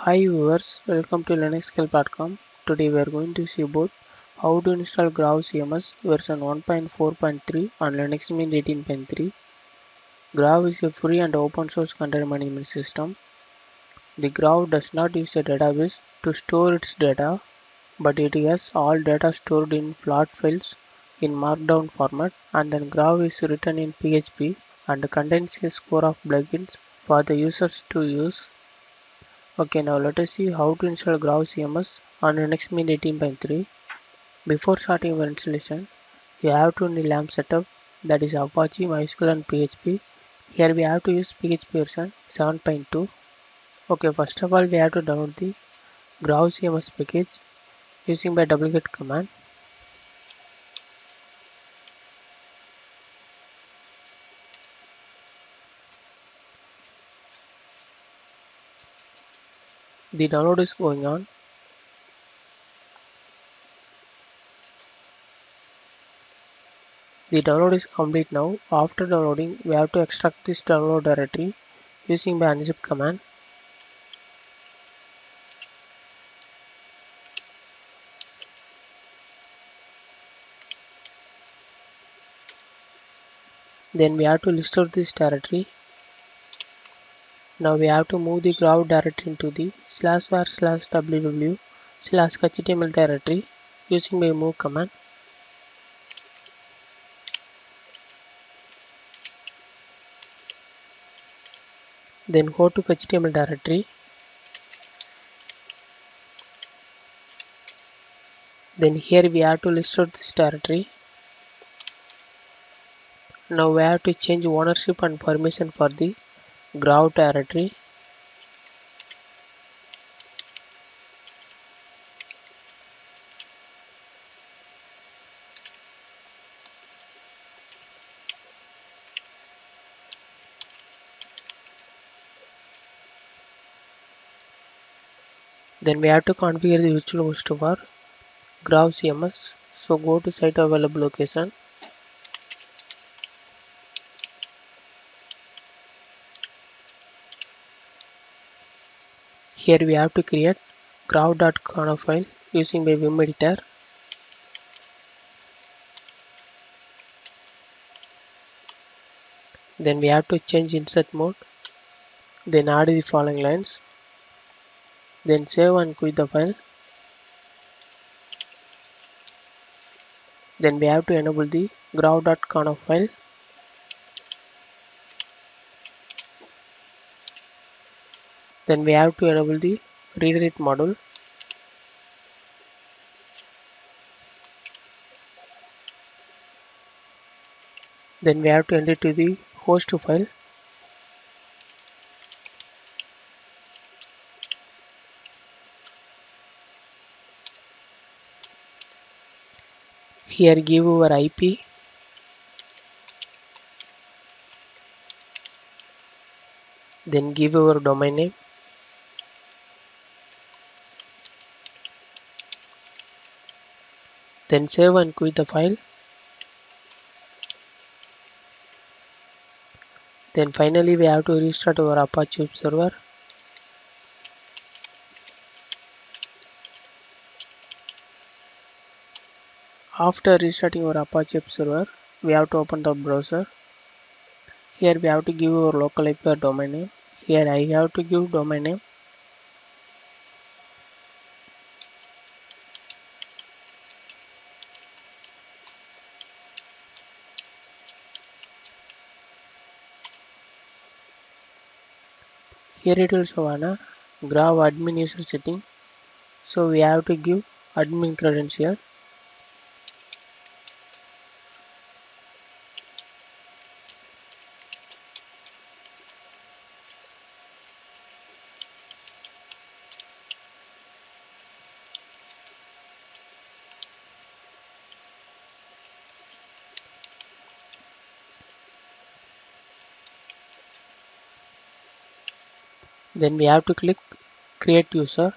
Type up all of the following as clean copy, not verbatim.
Hi viewers, welcome to linuxscale.com. Today we are going to see about how to install Grav CMS version 1.4.3 on Linux Mint 18.3. Grav is a free and open source container management system. The Grav does not use a database to store its data, but it has all data stored in flat files in markdown format, and then Grav is written in PHP and contains a score of plugins for the users to use. Okay, now let us see how to install Grav CMS on Linux Mint 18.3. Before starting your installation, you have to need LAMP setup, that is Apache, MySQL and PHP. Here we have to use PHP version 7.2. Okay, first of all we have to download the Grav CMS package using by wget command. The download is going on. The download is complete now. After downloading, we have to extract this download directory using by unzip command. Then we have to list out this directory. Now we have to move the Grav directory into the /var/ww/html directory using by move command. Then go to HTML directory. Then here we have to list out this directory. Now we have to change ownership and permission for the Grav directory. Then we have to configure the virtual host for Grav CMS. So go to site available location. Here we have to create grav.conf file using by Vim editor. Then we have to change insert mode. Then add the following lines. Then save and quit the file. Then we have to enable the grav.conf file. Then we have to enable the read module. Then we have to enter to the host file. Here give our IP. Then give our domain name. Then save and quit the file. Then finally we have to restart our Apache web server. After restarting our Apache web server, we have to open the browser. Here we have to give our local IP or domain name. Here I have to give domain name. Here it will show Anna Grav admin user setting. So we have to give admin credential. Then we have to click create user.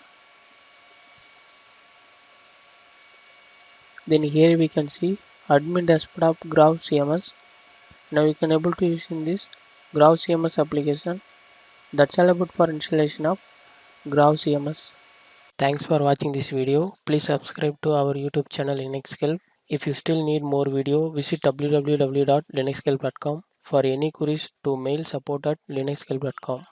Then here we can see admin dashboard of Grav CMS. Now you can able to use in this Grav CMS application. That's all about for installation of Grav CMS. Thanks for watching this video. Please subscribe to our YouTube channel Linux Help. If you still need more video, visit www.linuxhelp.com. For any queries to mail support@linuxhelp.com.